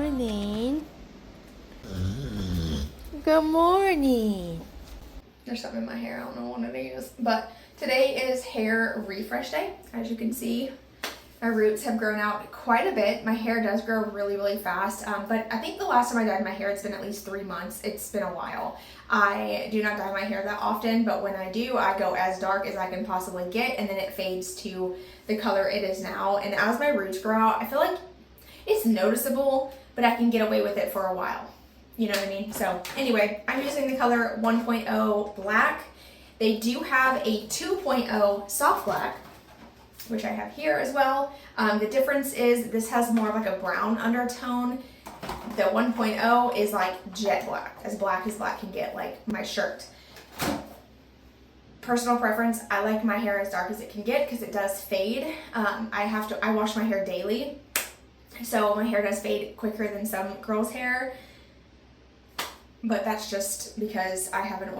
morning. Good morning. There's something in my hair. I don't know what it is. But today is hair refresh day. As you can see, my roots have grown out quite a bit. My hair does grow really, really fast. But I think the last time I dyed my hair, it's been at least 3 months. It's been a while. I do not dye my hair that often, but when I do, I go as dark as I can possibly get, and then it fades to the color it is now. And as my roots grow out, I feel like it's noticeable, but I can get away with it for a while. You know what I mean? So anyway, I'm using the color 1.0 black. They do have a 2.0 soft black, which I have here as well. The difference is this has more of like a brown undertone. The 1.0 is like jet black as black can get, like my shirt. Personal preference, I like my hair as dark as it can get because it does fade. I wash my hair daily, so my hair does fade quicker than some girls' hair. But that's just because I have an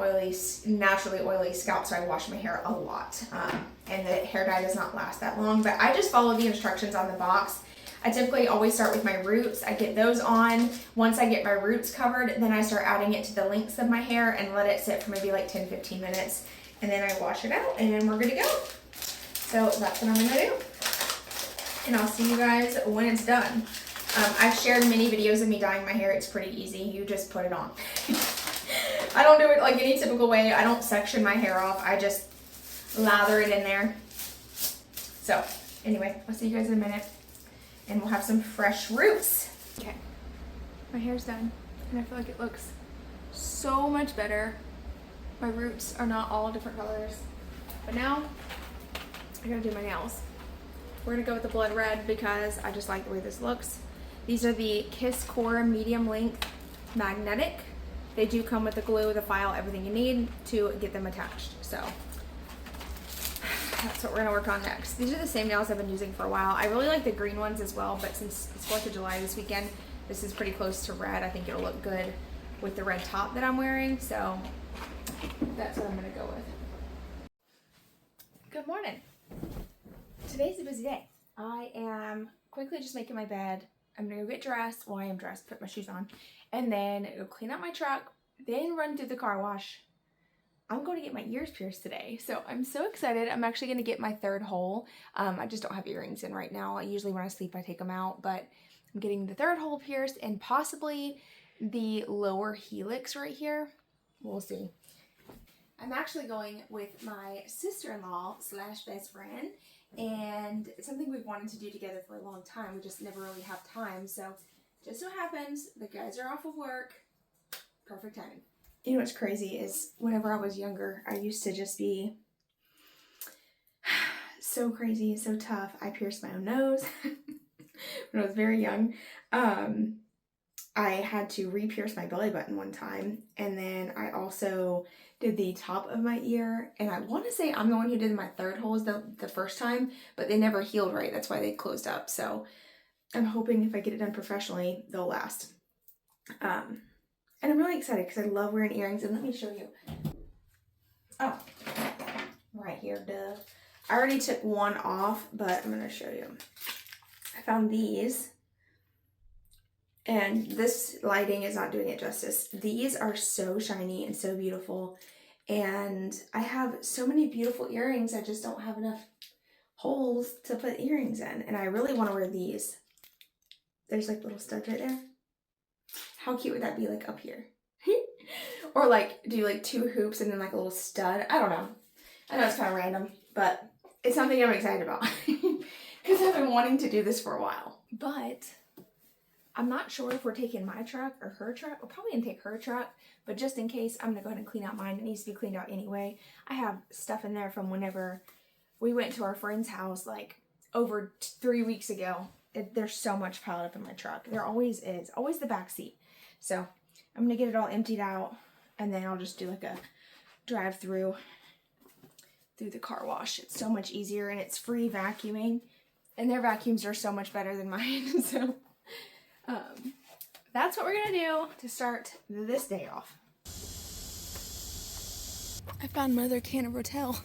naturally oily scalp, so I wash my hair a lot. And the hair dye does not last that long, but I just follow the instructions on the box. I typically always start with my roots. I get those on. Once I get my roots covered, then I start adding it to the lengths of my hair and let it sit for maybe like 10-15 minutes. And then I wash it out, and then we're good to go. So that's what I'm gonna do. And I'll see you guys when it's done. I've shared many videos of me dyeing my hair. It's pretty easy. You just put it on. I don't do it like any typical way. I don't section my hair off. I just lather it in there. So anyway, I'll see you guys in a minute, and we'll have some fresh roots. Okay, my hair's done, and I feel like it looks so much better. My roots are not all different colors, but now I gotta do my nails. We're gonna go with the blood red because I just like the way this looks. These are the Kiss Core medium length magnetic. They do come with the glue, the file, everything you need to get them attached. So that's what we're gonna work on next. These are the same nails I've been using for a while. I really like the green ones as well, but since it's 4th of July this weekend, this is pretty close to red. I think it'll look good with the red top that I'm wearing. So that's what I'm gonna go with. Good morning. Today's a busy day. I am quickly just making my bed. I'm gonna go get dressed. Well, I am dressed, put my shoes on, and then go clean out my truck, then run through the car wash. I'm going to get my ears pierced today, so I'm so excited. I'm actually gonna get my 3rd hole. I just don't have earrings in right now. Usually when I sleep, I take them out, but I'm getting the 3rd hole pierced and possibly the lower helix right here. We'll see. I'm actually going with my sister-in-law / best friend, and it's something we've wanted to do together for a long time. We just never really have time. So just so happens the guys are off of work. Perfect timing. You know what's crazy is whenever I was younger, I used to just be so crazy, so tough. I pierced my own nose when I was very young. I had to re-pierce my belly button one time, and then I also did the top of my ear, and I want to say I'm the one who did my 3rd holes the first time, but they never healed right. That's why they closed up. So I'm hoping if I get it done professionally, they'll last. And I'm really excited because I love wearing earrings, and let me show you. Oh, right here, duh. I already took one off, but I'm going to show you. I found these. And this lighting is not doing it justice. These are so shiny and so beautiful. And I have so many beautiful earrings. I just don't have enough holes to put earrings in. And I really want to wear these. There's like little studs right there. How cute would that be, like up here? Or like do like 2 hoops and then like a little stud. I don't know. I know it's kind of random, but it's something I'm excited about. Because I've been wanting to do this for a while. But I'm not sure if we're taking my truck or her truck. We're probably gonna take her truck, but just in case, I'm gonna go ahead and clean out mine. It needs to be cleaned out anyway. I have stuff in there from whenever we went to our friend's house like over 3 weeks ago. There's so much piled up in my truck. There always is, always the back seat. So I'm gonna get it all emptied out, and then I'll just do like a drive through the car wash. It's so much easier, and it's free vacuuming, and their vacuums are so much better than mine. So that's what we're gonna do to start this day off. I found my other can of Rotel.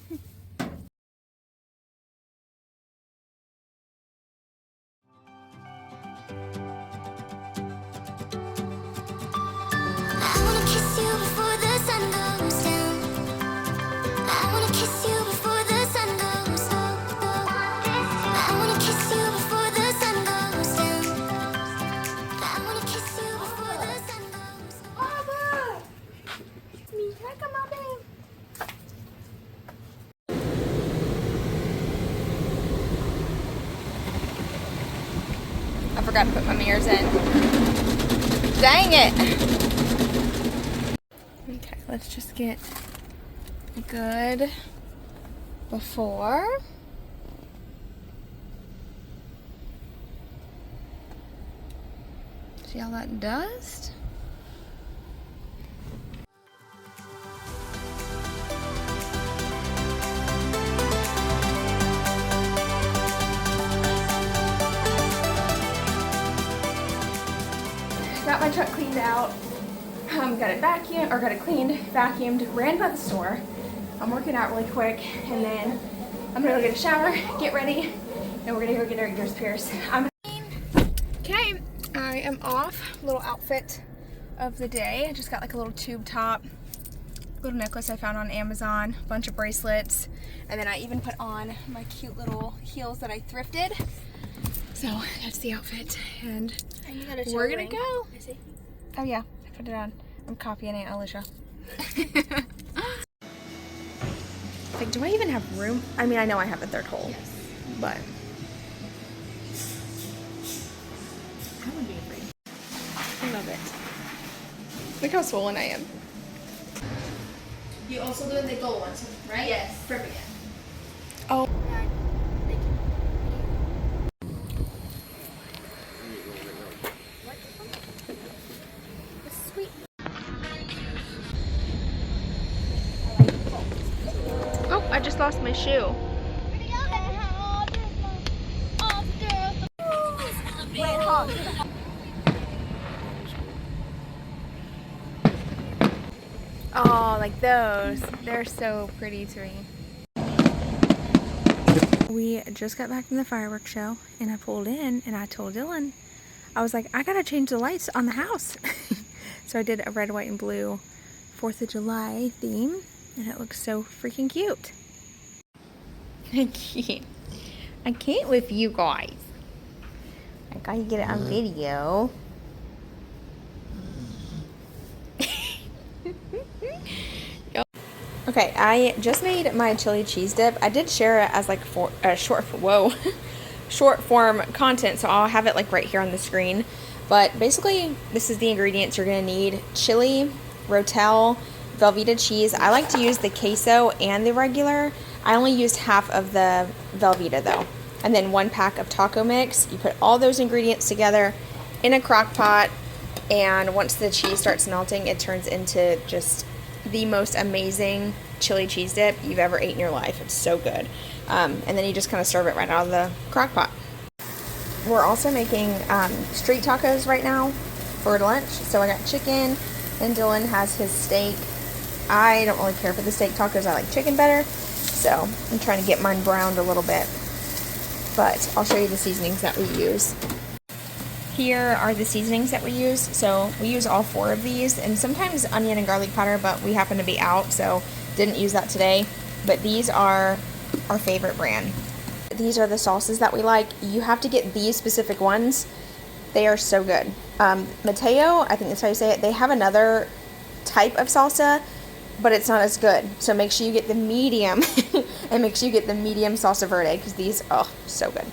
forgot to put my mirrors in. Dang it! Okay, let's just get a good before. See all that dust? Got my truck cleaned out. Got it vacuumed, or got it cleaned, vacuumed, ran by the store. I'm working out really quick, and then I'm gonna go get a shower, get ready, and we're gonna go get our ears pierced. Okay, I am off. Little outfit of the day. I just got like a little tube top, little necklace I found on Amazon, a bunch of bracelets, and then I even put on my cute little heels that I thrifted. So that's the outfit, and we're gonna go. Oh yeah, I put it on. I'm copying Aunt Alicia. Like, do I even have room? I mean, I know I have a third hole, yes, but I would be afraid. I love it. Look how swollen I am. You also doing the gold ones, right? Yes. Perfect. Oh. Sweet. Oh, I just lost my shoe. Wait, hold. Oh, like those. They're so pretty to me. We just got back from the fireworks show, and I pulled in and I told Dylan, I was like, I gotta change the lights on the house. So I did a red, white, and blue 4th of July theme, and it looks so freaking cute. I can't with you guys. I gotta get it on video. Okay, I just made my chili cheese dip. I did share it as like short form content, so I'll have it like right here on the screen. But basically, this is the ingredients you're gonna need: chili, rotel, Velveeta cheese. I like to use the queso and the regular. I only used half of the Velveeta though. And then 1 pack of taco mix. You put all those ingredients together in a crock pot, and once the cheese starts melting, it turns into just the most amazing chili cheese dip you've ever ate in your life. It's so good. And then you just kind of serve it right out of the crock pot. We're also making street tacos right now for lunch. So I got chicken, and Dylan has his steak. I don't really care for the steak tacos. I like chicken better. So I'm trying to get mine browned a little bit. But I'll show you the seasonings that we use. Here are the seasonings that we use. So we use all 4 of these, and sometimes onion and garlic powder, but we happen to be out, so didn't use that today. But these are our favorite brand. These are the sauces that we like. You have to get these specific ones. They are so good. Mateo, I think that's how you say it, they have another type of salsa, but it's not as good. So make sure you get the medium, and make sure you get the medium salsa verde, because these, oh, so good.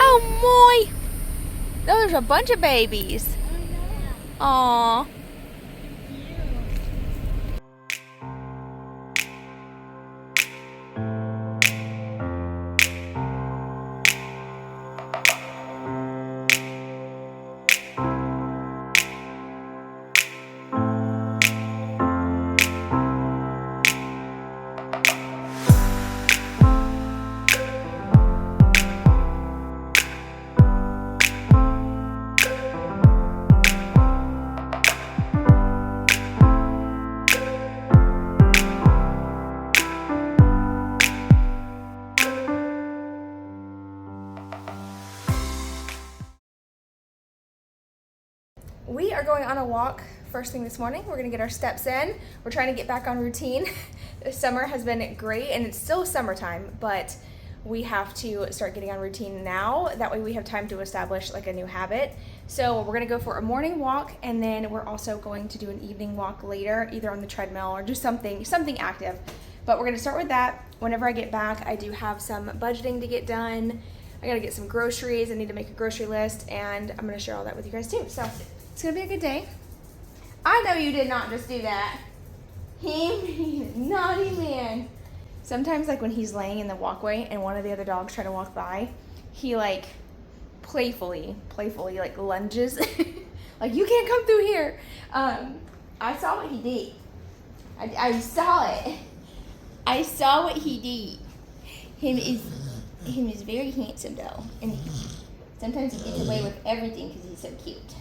Oh, my. Oh, there's a bunch of babies. Aww. We are going on a walk first thing this morning. We're gonna get our steps in. We're trying to get back on routine. The summer has been great, and it's still summertime, but we have to start getting on routine now. That way we have time to establish like a new habit. So we're gonna go for a morning walk, and then we're also going to do an evening walk later, either on the treadmill or just something active. But we're gonna start with that. Whenever I get back, I do have some budgeting to get done. I gotta get some groceries. I need to make a grocery list, and I'm gonna share all that with you guys too. So it's gonna be a good day. I know you did not just do that. He's a naughty man. Sometimes, like when he's laying in the walkway and one of the other dogs try to walk by, he like playfully like lunges. Like, you can't come through here. I saw what he did. I saw it. I saw what he did. Him is very handsome though, and sometimes he gets away with everything because he's so cute.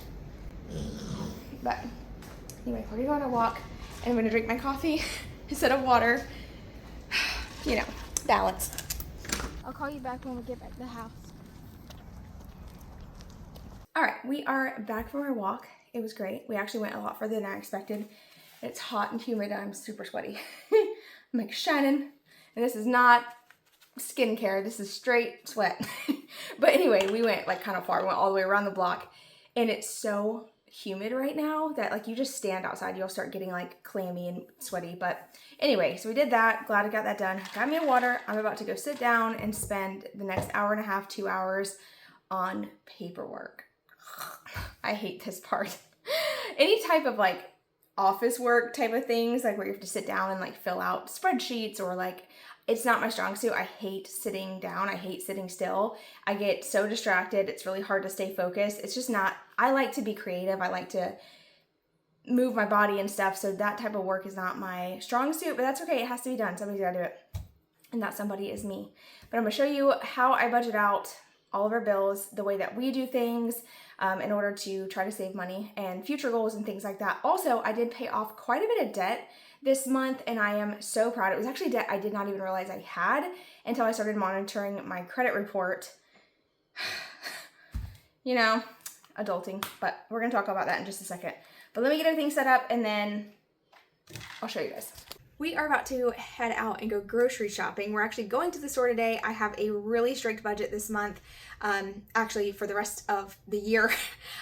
But anyway, we're gonna go on a walk, and I'm gonna drink my coffee instead of water. You know, balance. I'll call you back when we get back to the house. All right, we are back from our walk. It was great. We actually went a lot further than I expected. It's hot and humid. I'm super sweaty. I'm like shining. And this is not skincare. This is straight sweat. But anyway, we went like kind of far. We went all the way around the block. And it's so humid right now that like you just stand outside, you'll start getting like clammy and sweaty. But anyway, so we did that. Glad I got that done. Got me a water. I'm about to go sit down and spend the next hour and a half, 2 hours on paperwork. I hate this part. Any type of like office work type of things, like where you have to sit down and like fill out spreadsheets, or like, it's not my strong suit. I hate sitting down. I hate sitting still. I get so distracted. It's really hard to stay focused. It's just not, I like to be creative. I like to move my body and stuff. So that type of work is not my strong suit, but that's okay. It has to be done. Somebody's got to do it. And that somebody is me. But I'm going to show you how I budget out all of our bills, the way that we do things, in order to try to save money and future goals and things like that. Also, I did pay off quite a bit of debt this month, and I am so proud. It was actually debt I did not even realize I had until I started monitoring my credit report. You know, adulting, but we're gonna talk about that in just a second. But let me get everything set up, and then I'll show you guys. We are about to head out and go grocery shopping. We're actually going to the store today. I have a really strict budget this month. Actually, for the rest of the year,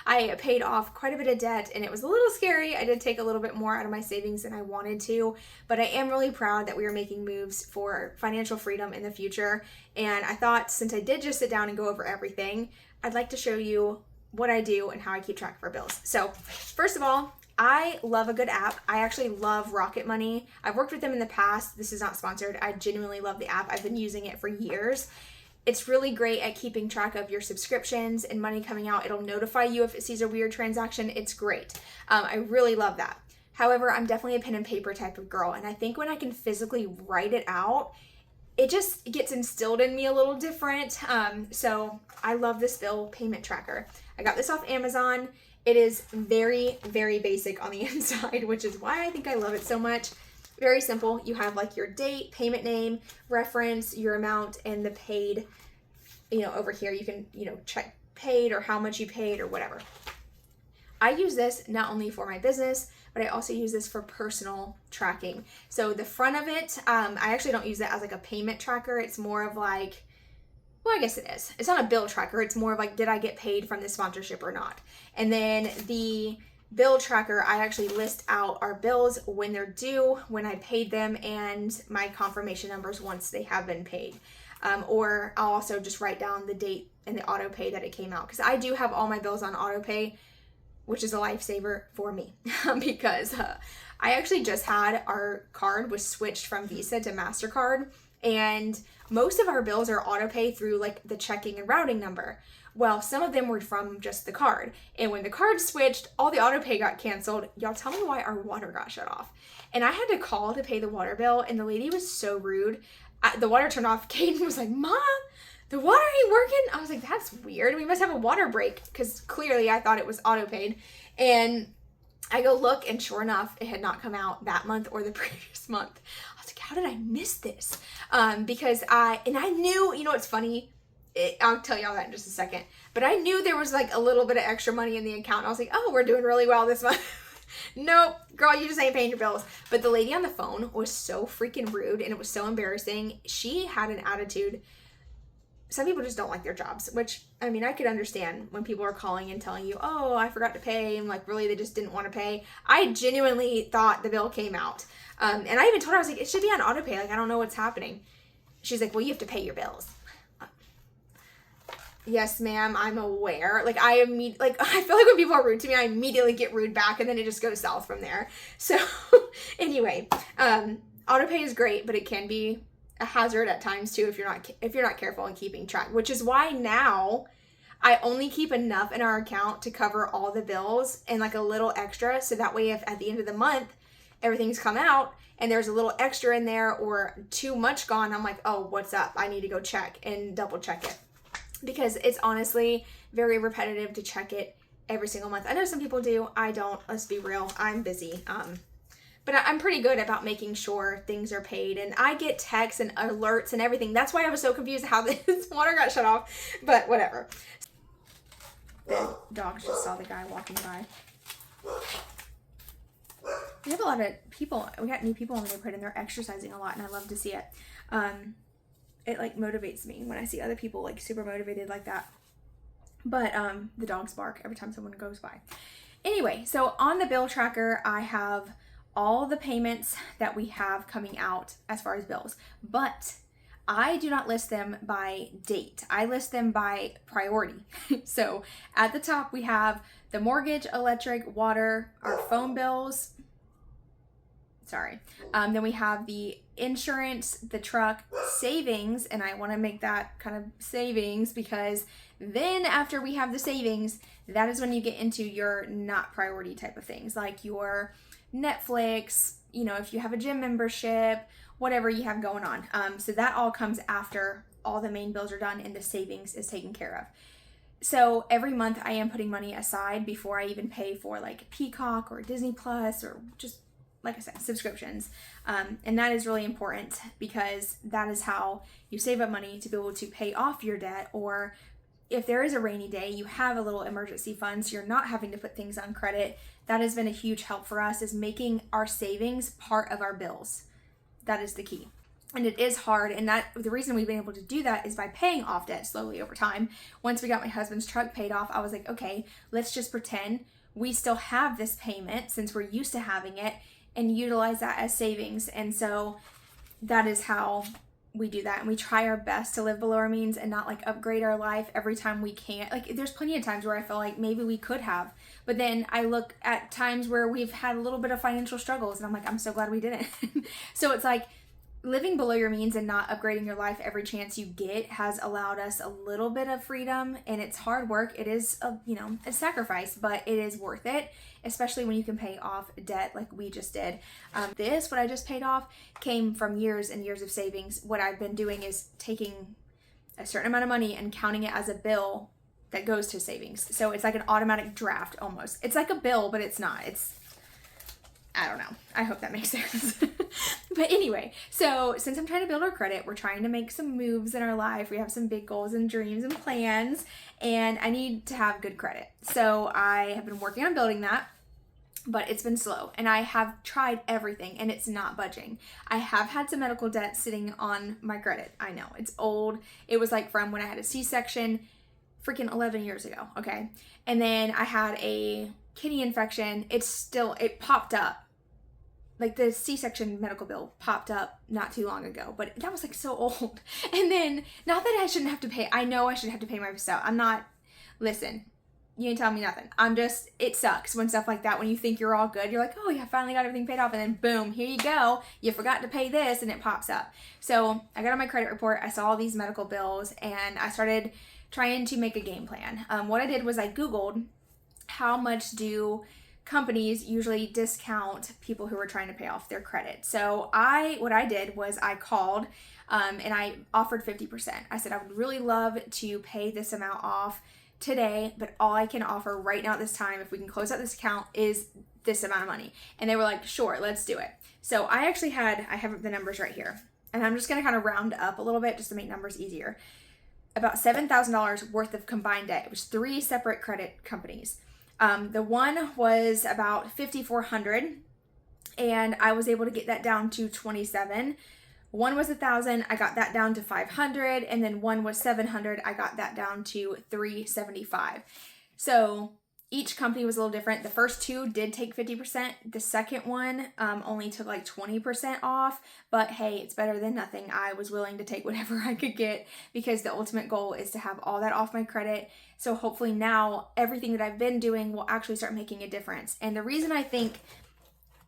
I paid off quite a bit of debt, and it was a little scary. I did take a little bit more out of my savings than I wanted to, but I am really proud that we are making moves for financial freedom in the future. And I thought, since I did just sit down and go over everything, I'd like to show you what I do and how I keep track of our bills. So first of all, I love a good app. I actually love Rocket Money. I've worked with them in the past. This is not sponsored. I genuinely love the app. I've been using it for years. It's really great at keeping track of your subscriptions and money coming out. It'll notify you if it sees a weird transaction. It's great. I really love that. However, I'm definitely a pen and paper type of girl, and I think when I can physically write it out, it just gets instilled in me a little different. So I love this bill payment tracker. I got this off Amazon. It is very, very basic on the inside, which is why I think I love it so much. Very simple. You have like your date, payment name, reference, your amount, and the paid, over here. You can, check paid or how much you paid or whatever. I use this not only for my business, but I also use this for personal tracking. So the front of it, I actually don't use it as like a payment tracker. It's more of like, well, I guess it is. It's not a bill tracker. It's more of like, did I get paid from this sponsorship or not? And then the bill tracker, I actually list out our bills when they're due, when I paid them, and my confirmation numbers once they have been paid. Or I'll also just write down the date and the auto pay that it came out. Because I do have all my bills on auto pay, which is a lifesaver for me. Because I actually just had our card was switched from Visa to MasterCard. And most of our bills are auto pay through like the checking and routing number. Well, some of them were from just the card. And when the card switched, all the auto pay got canceled. Y'all tell me why our water got shut off. And I had to call to pay the water bill, and the lady was so rude. The water turned off. Kaden was like, "Mom, the water ain't working." I was like, that's weird. We must have a water break, because clearly I thought it was auto paid. And I go look, and sure enough, it had not come out that month or the previous month. I was like, how did I miss this? Because I knew, it's funny. I'll tell y'all that in just a second. But I knew there was like a little bit of extra money in the account. I was like, oh, we're doing really well this month. Nope, girl, you just ain't paying your bills. But the lady on the phone was so freaking rude, and it was so embarrassing. She had an attitude. Some people just don't like their jobs, which, I mean, I could understand when people are calling and telling you, oh, I forgot to pay, and like really they just didn't want to pay. I genuinely thought the bill came out. And I even told her, I was like, it should be on auto pay. Like, I don't know what's happening. She's like, well, you have to pay your bills. yes, ma'am, I'm aware. Like, I feel like when people are rude to me, I immediately get rude back, and then it just goes south from there. So, anyway, auto pay is great, but it can be a hazard at times too if you're not careful and keeping track. Which is why now I only keep enough in our account to cover all the bills and like a little extra, so that way if at the end of the month everything's come out and there's a little extra in there or too much gone, I'm like, oh, what's up? I need to go check and double check it, because it's honestly very repetitive to check it every single month. I know some people do. I don't. Let's be real. I'm busy. But I'm pretty good about making sure things are paid, and I get texts and alerts and everything. That's why I was so confused how this water got shut off, but whatever. The dogs just saw the guy walking by. We have a lot of people. We got new people in the neighborhood, and they're exercising a lot, and I love to see it. It like motivates me when I see other people like super motivated like that. But the dogs bark every time someone goes by. Anyway, so on the bill tracker, I have all the payments that we have coming out as far as bills, but I do not list them by date. I list them by priority. So at the top, we have the mortgage, electric, water, our phone bills. Then we have the insurance, the truck, savings, and I want to make that kind of savings, because then after we have the savings, that is when you get into your not priority type of things, like your Netflix, if you have a gym membership, whatever you have going on. So that all comes after all the main bills are done and the savings is taken care of. So every month I am putting money aside before I even pay for like Peacock or Disney Plus or just, like I said, subscriptions. And that is really important, because that is how you save up money to be able to pay off your debt, or if there is a rainy day, you have a little emergency fund, so you're not having to put things on credit. That has been a huge help for us, is making our savings part of our bills. That is the key. And it is hard, and that the reason we've been able to do that is by paying off debt slowly over time. Once we got my husband's truck paid off, I was like, okay, let's just pretend we still have this payment since we're used to having it, and utilize that as savings. And so that is how we do that, and we try our best to live below our means and not like upgrade our life every time we can't. Like, there's plenty of times where I feel like maybe we could have, but then I look at times where we've had a little bit of financial struggles and I'm like, I'm so glad we didn't. So it's like living below your means and not upgrading your life every chance you get has allowed us a little bit of freedom, and it's hard work. It is a sacrifice, but it is worth it, especially when you can pay off debt like we just did. What I just paid off came from years and years of savings. What I've been doing is taking a certain amount of money and counting it as a bill that goes to savings. So it's like an automatic draft almost. It's like a bill, but it's not. I don't know. I hope that makes sense. But anyway, so since I'm trying to build our credit, we're trying to make some moves in our life. We have some big goals and dreams and plans, and I need to have good credit. So I have been working on building that, but it's been slow, and I have tried everything and it's not budging. I have had some medical debt sitting on my credit. I know, it's old. It was like from when I had a C-section freaking 11 years ago, okay? And then I had a kidney infection. It popped up. Like, the C-section medical bill popped up not too long ago, but that was like so old. And then, not that I shouldn't have to pay. I know I should have to pay myself. Listen, you ain't telling me nothing. It sucks when stuff like that, when you think you're all good, you're like, oh yeah, finally got everything paid off, and then boom, here you go. You forgot to pay this, and it pops up. So I got on my credit report, I saw all these medical bills, and I started trying to make a game plan. What I did was I Googled how much do companies usually discount people who are trying to pay off their credit. So what I did was I called and I offered 50%. I said, I would really love to pay this amount off today, but all I can offer right now at this time, if we can close out this account, is this amount of money. And they were like, sure, let's do it. So I have the numbers right here, and I'm just going to kind of round up a little bit just to make numbers easier. About $7,000 worth of combined debt. It was 3 separate credit companies. The one was about $5,400, and I was able to get that down to $27. One was $1,000, I got that down to $500, and then one was $700, I got that down to $375. So each company was a little different. The first two did take 50%. The second one only took like 20% off. But hey, it's better than nothing. I was willing to take whatever I could get because the ultimate goal is to have all that off my credit. So hopefully now everything that I've been doing will actually start making a difference. And the reason I think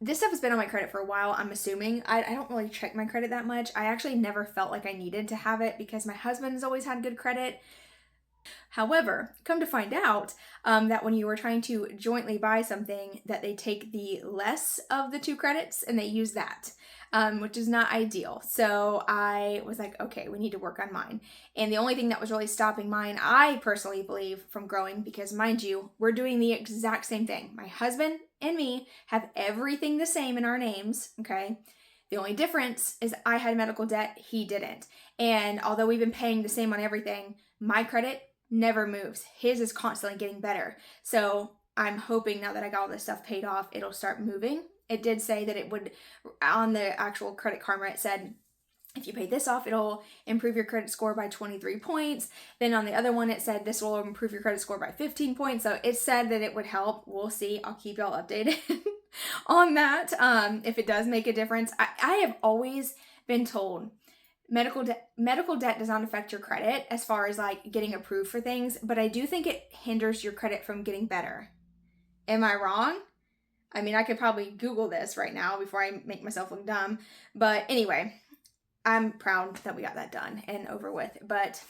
this stuff has been on my credit for a while, I'm assuming. I don't really check my credit that much. I actually never felt like I needed to have it because my husband's always had good credit. However, come to find out that when you were trying to jointly buy something, that they take the less of the 2 credits and they use that, which is not ideal. So I was like, okay, we need to work on mine. And the only thing that was really stopping mine, I personally believe, from growing, because mind you, we're doing the exact same thing. My husband and me have everything the same in our names, okay? The only difference is I had medical debt, he didn't. And although we've been paying the same on everything, my credit never moves. His is constantly getting better. So I'm hoping now that I got all this stuff paid off, it'll start moving. It did say that it would, on the actual Credit Karma, it said, if you pay this off, it'll improve your credit score by 23 points. Then on the other one, it said this will improve your credit score by 15 points. So it said that it would help. We'll see. I'll keep y'all updated on that. If it does make a difference. I have always been told medical debt does not affect your credit as far as like getting approved for things, but I do think it hinders your credit from getting better. Am I wrong? I mean, I could probably Google this right now before I make myself look dumb. But anyway, I'm proud that we got that done and over with. But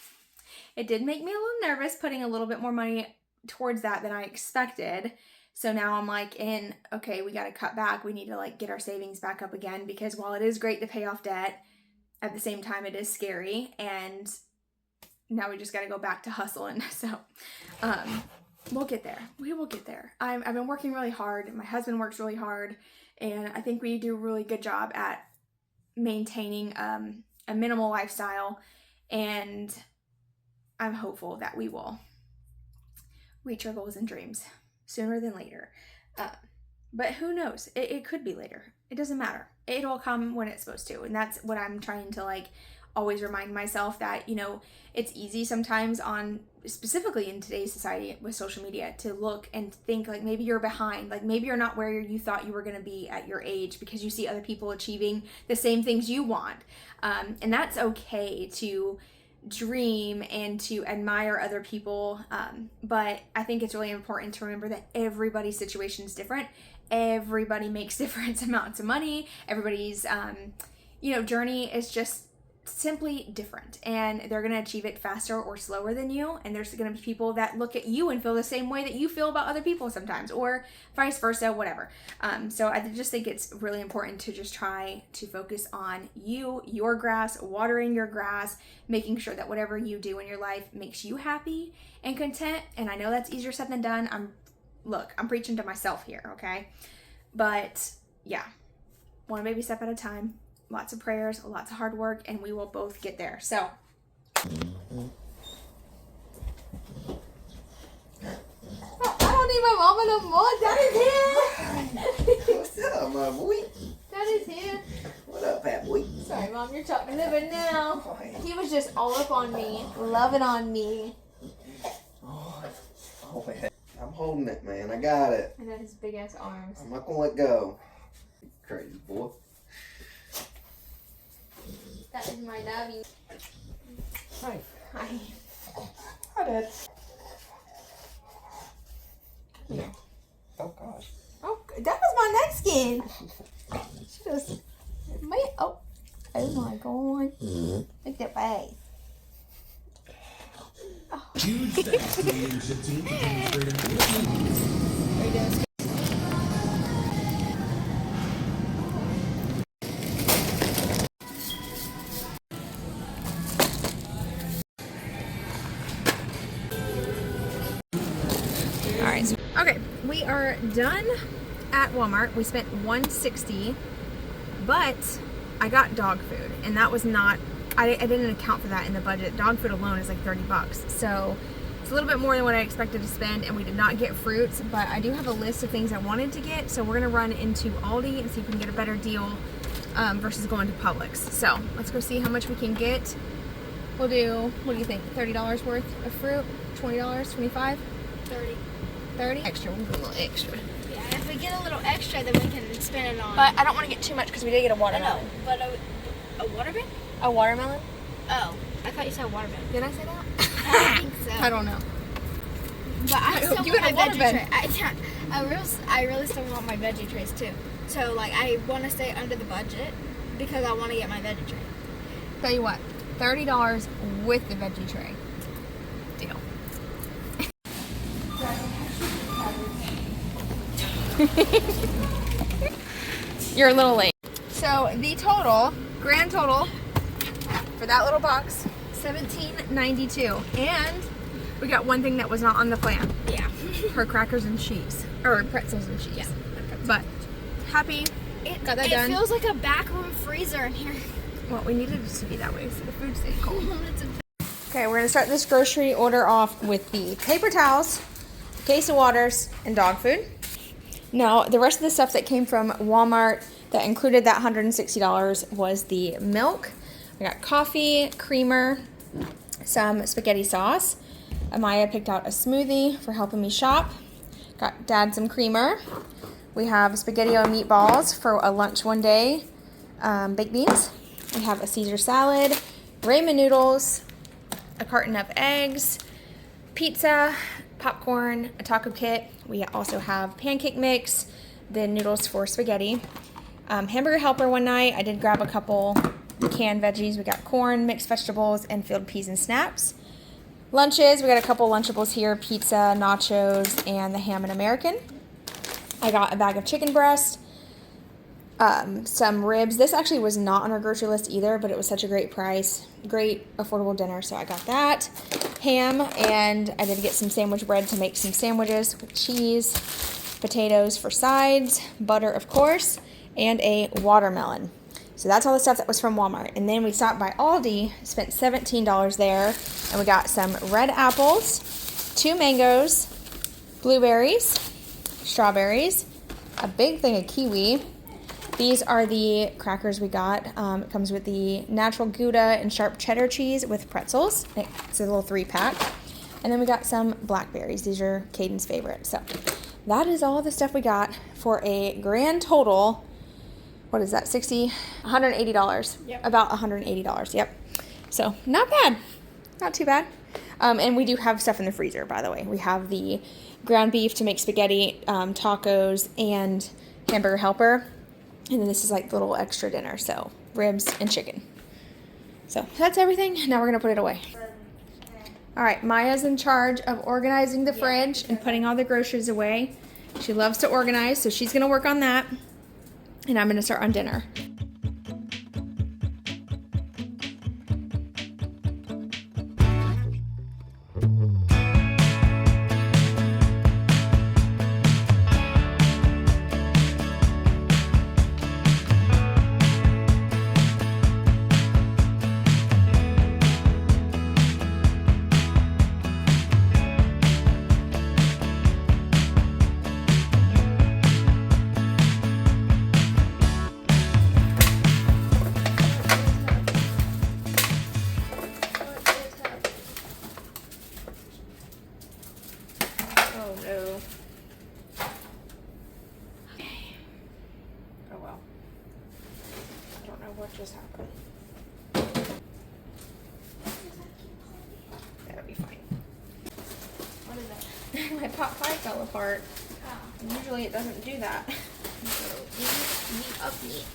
it did make me a little nervous putting a little bit more money towards that than I expected. So now I'm like okay, we got to cut back. We need to like get our savings back up again, because while it is great to pay off debt, at the same time, it is scary, and now we just got to go back to hustling. So, we'll get there. We will get there. I've been working really hard. My husband works really hard, and I think we do a really good job at maintaining a minimal lifestyle, and I'm hopeful that we will reach our goals and dreams sooner than later. But who knows? It could be later. It doesn't matter. It'll come when it's supposed to. And that's what I'm trying to like always remind myself, that, you know, it's easy sometimes specifically in today's society with social media, to look and think like maybe you're behind, like maybe you're not where you thought you were going to be at your age because you see other people achieving the same things you want. And that's okay to dream and to admire other people. But I think it's really important to remember that everybody's situation is different. Everybody makes different amounts of money. Everybody's, journey is just simply different, and they're going to achieve it faster or slower than you. And there's going to be people that look at you and feel the same way that you feel about other people sometimes, or vice versa, whatever. So I just think it's really important to just try to focus on your grass, watering your grass, making sure that whatever you do in your life makes you happy and content. And I know that's easier said than done. I'm preaching to myself here, okay? But yeah, one baby step at a time. Lots of prayers, lots of hard work, and we will both get there. So. Oh, I don't need my mama no more. Daddy's here. What's up, my boy? Daddy's here. What up, Pat boy? Sorry, Mom, you're chopping liver now. He was just all up on me, loving on me. Oh, man. I'm holding it, man. I got it. I know his big ass arms. I'm not gonna let go. Crazy boy. That is my Nubby. Hi. Hi. Hi, Dad. Yeah. Oh, gosh. Oh, that was my neck skin. She just, oh my God. Look at that face. Oh. Huge thanks to the leadership team for demonstrating commitment. Alright, okay, we are done at Walmart. We spent $160, but I got dog food, and that was not, I didn't account for that in the budget. Dog food alone is like $30, so it's a little bit more than what I expected to spend, and we did not get fruits, but I do have a list of things I wanted to get, so we're gonna run into Aldi and see if we can get a better deal versus going to Publix. So let's go see how much we can get. We'll do, what do you think, $30 worth of fruit? $20, $25? 30. 30 extra. We'll do a little extra. Yeah, if we get a little extra, then we can spend it on. But I don't want to get too much because we did get a I watermelon. know, but a watermelon? A watermelon? Oh, I thought you said watermelon. Did I say that? I think so. I don't know. But I still You want my got a veggie waterbed. tray. I really still want my veggie trays too. So like I want to stay under the budget because I want to get my veggie tray. Tell you what, $30 with the veggie tray. Deal. You're a little late. So the total, grand total, for that little box, $17.92, and we got one thing that was not on the plan. Yeah. Her crackers and cheese, or pretzels and cheese. Yeah. But happy, got that done. It feels like a backroom freezer in here. Well, we needed it to be that way so the food stayed cold. Okay, we're gonna start this grocery order off with the paper towels, case of waters, and dog food. Now, the rest of the stuff that came from Walmart that included that $160 was the milk. We got coffee, creamer, some spaghetti sauce. Amaya picked out a smoothie for helping me shop. Got Dad some creamer. We have SpaghettiO meatballs for a lunch one day. Baked beans. We have a Caesar salad, ramen noodles, a carton of eggs, pizza, popcorn, a taco kit. We also have pancake mix, the noodles for spaghetti. Hamburger helper one night. I did grab a couple canned veggies. We got corn, mixed vegetables, and filled peas and snaps. Lunches, we got a couple Lunchables here, pizza, nachos, and the ham and American. I got a bag of chicken breast, some ribs. This actually was not on our grocery list either, but it was such a great price. Great affordable dinner, so I got that. Ham, and I did get some sandwich bread to make some sandwiches with cheese, potatoes for sides, butter of course, and a watermelon. So that's all the stuff that was from Walmart. And then we stopped by Aldi, spent $17 there, and we got some red apples, 2 mangoes, blueberries, strawberries, a big thing of kiwi. These are the crackers we got. It comes with the natural Gouda and sharp cheddar cheese with pretzels. It's a little 3-pack. And then we got some blackberries. These are Caden's favorite. So that is all the stuff we got for a grand total. What is that? $180. Yep. About $180. Yep. So not bad. Not too bad. And we do have stuff in the freezer, by the way. We have the ground beef to make spaghetti, tacos, and hamburger helper. And then this is like the little extra dinner, so ribs and chicken. So that's everything. Now we're gonna put it away. All right, Maya's in charge of organizing the fridge and putting all the groceries away. She loves to organize, so she's gonna work on that. And I'm gonna start on dinner. Oh no. Okay. Oh well. I don't know what just happened. That'll be fine. What is that? My pot pie fell apart. Oh. Usually it doesn't do that. Meat up meat.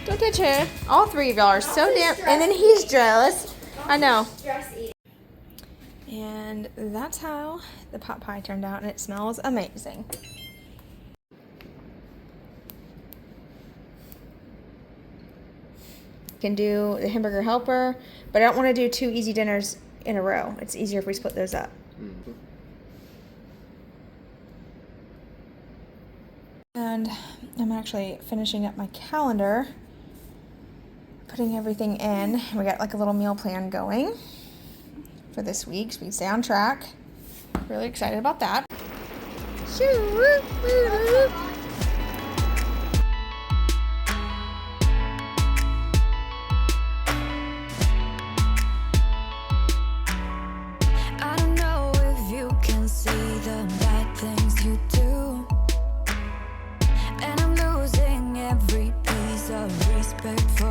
Don't touch her. All 3 of y'all are so damn. And then he's jealous. I know. Stress eating. And that's how the pot pie turned out, and it smells amazing. Can do the hamburger helper, but I don't want to do 2 easy dinners in a row. It's easier if we split those up. Mm-hmm. And I'm actually finishing up my calendar, putting everything in. We got like a little meal plan going for this week so we can stay on track. Really excited about that. fight for